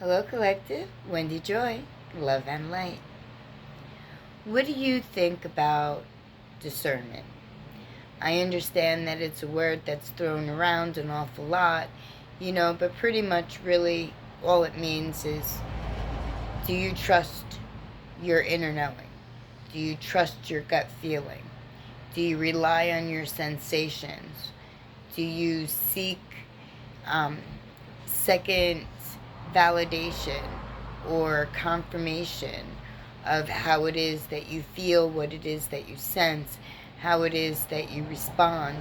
Hello, Collective. Wendy Joy, love and light. What do you think about discernment? I understand that it's a word that's thrown around an awful lot, but pretty much really all it means is, do you trust your inner knowing? Do you trust your gut feeling? Do you rely on your sensations? Do you seek um, second validation or confirmation of how it is that you feel, what it is that you sense, how it is that you respond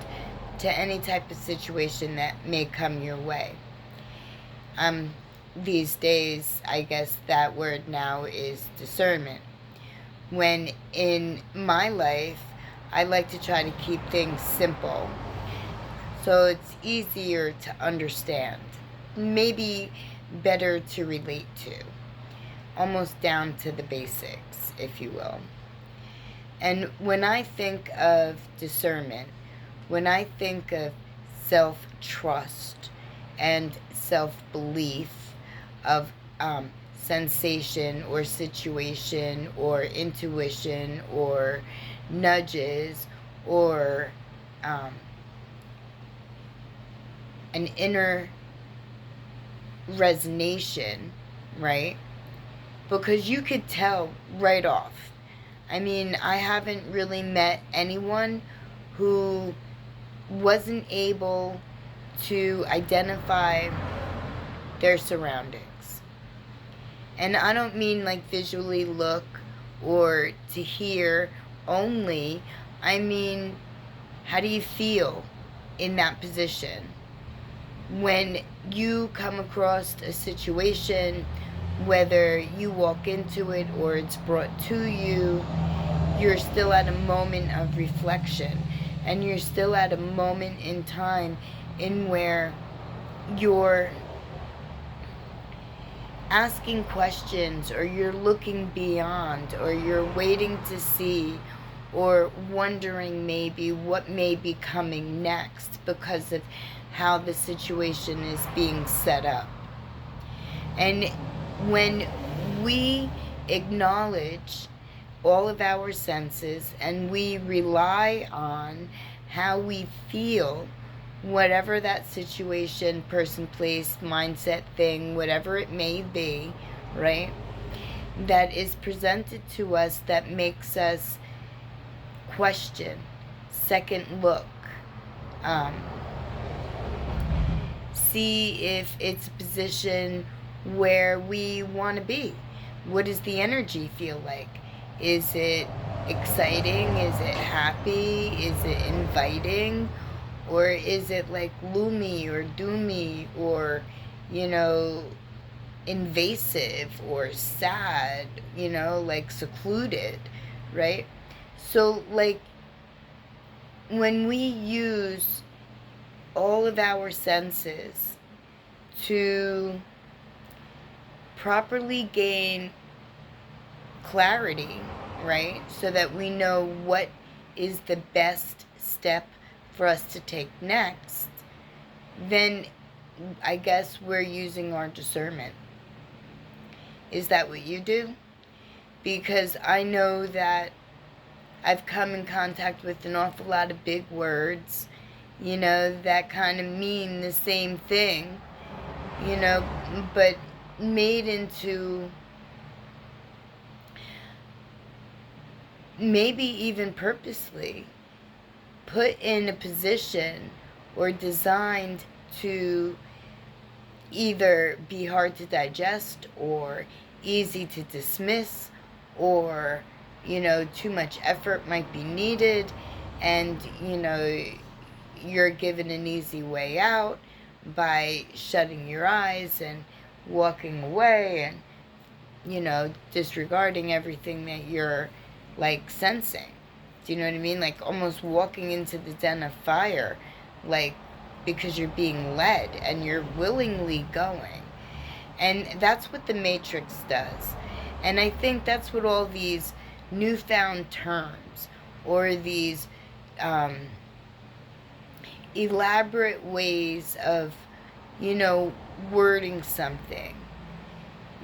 to any type of situation that may come your way? These days, I guess that word now is discernment. When in my life, I like to try to keep things simple so it's easier to understand, maybe better to relate to, almost down to the basics, if you will. And when I think of discernment, when I think of self-trust and self-belief of sensation or situation or intuition or nudges or an inner resonation, right? Because you could tell right off. I mean, I haven't really met anyone who wasn't able to identify their surroundings. And I don't mean like visually look or to hear only. I mean, how do you feel in that position? When you come across a situation, whether you walk into it or it's brought to you, you're still at a moment of reflection, and you're still at a moment in time in where you're asking questions, or you're looking beyond, or you're waiting to see, or wondering maybe what may be coming next because of how the situation is being set up. And when we acknowledge all of our senses and we rely on how we feel, whatever that situation, person, place, mindset, thing, whatever it may be, right, that is presented to us that makes us question, second look, see if it's a position where we want to be. What does the energy feel like? Is it exciting? Is it happy? Is it inviting? Or is it like gloomy or doomy or, invasive or sad, like secluded, right? So, like, when we use all of our senses to properly gain clarity, right? So that we know what is the best step for us to take next, then I guess we're using our discernment. Is that what you do? Because I know that I've come in contact with an awful lot of big words, that kind of mean the same thing, but made into maybe even purposely put in a position or designed to either be hard to digest or easy to dismiss, or too much effort might be needed, and you're given an easy way out by shutting your eyes and walking away and disregarding everything that you're like sensing. Do you know what I mean? Like almost walking into the den of fire, like because you're being led and you're willingly going. And that's what the Matrix does. And I think that's what all these newfound terms or these elaborate ways of, wording something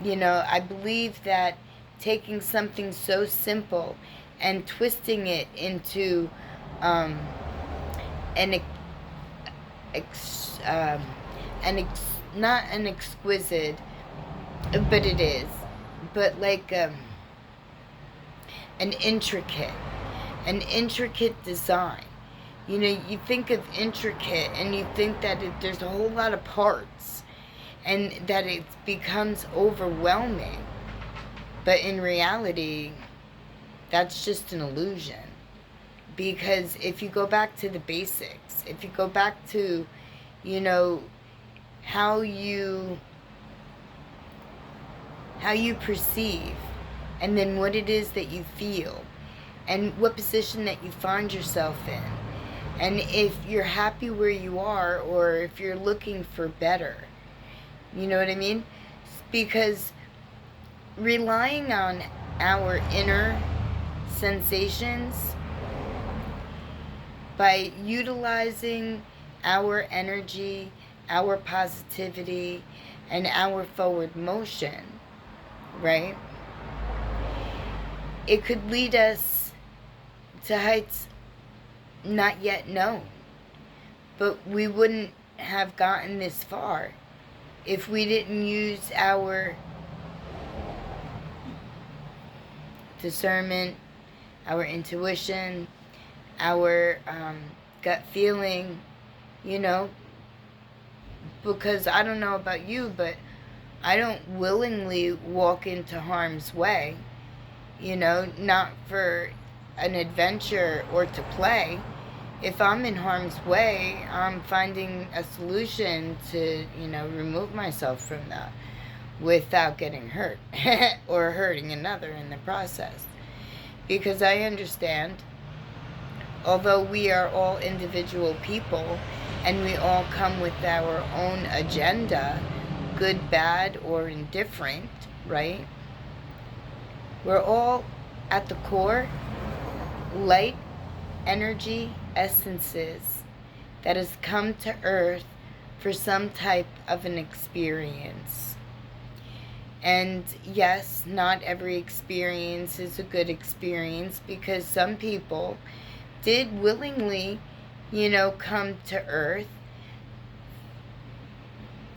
I believe that taking something so simple and twisting it into um, an not an exquisite, but it is, but like an intricate, an intricate design. You think of intricate and you think that there's a whole lot of parts and that it becomes overwhelming. But in reality, that's just an illusion. Because if you go back to the basics, if you go back to, how you perceive, and then what it is that you feel, and what position that you find yourself in, and if you're happy where you are, or if you're looking for better. You know what I mean? Because relying on our inner sensations, by utilizing our energy, our positivity, and our forward motion, right? It could lead us to heights not yet known. But we wouldn't have gotten this far if we didn't use our discernment, our intuition, our gut feeling, because I don't know about you, but I don't willingly walk into harm's way, not for an adventure or to play. If I'm in harm's way, I'm finding a solution to, remove myself from that without getting hurt or hurting another in the process. Because I understand, although we are all individual people and we all come with our own agenda, good, bad, or indifferent, right? We're all, at the core, light energy essences that has come to Earth for some type of an experience. And yes, not every experience is a good experience, because some people did willingly, come to Earth,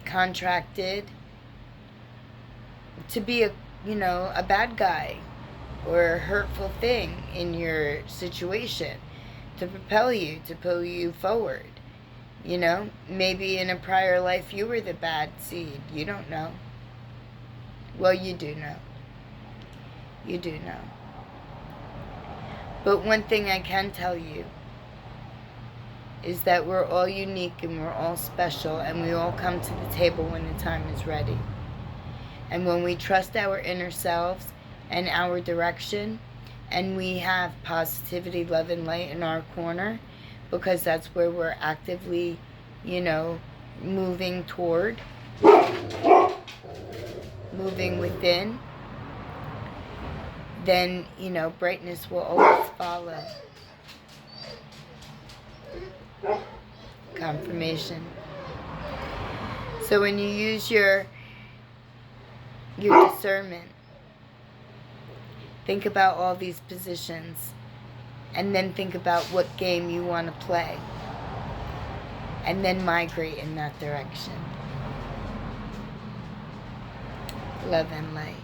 contracted to be a bad guy or a hurtful thing in your situation to propel you, to pull you forward. Maybe in a prior life you were the bad seed. You don't know. Well, you do know. You do know. But one thing I can tell you is that we're all unique and we're all special, and we all come to the table when the time is ready. And when we trust our inner selves and our direction, and we have positivity, love, and light in our corner, because that's where we're actively, moving toward, moving within, then, brightness will always follow. Confirmation. So when you use your discernment, think about all these positions, and then think about what game you want to play, and then migrate in that direction. Love and light.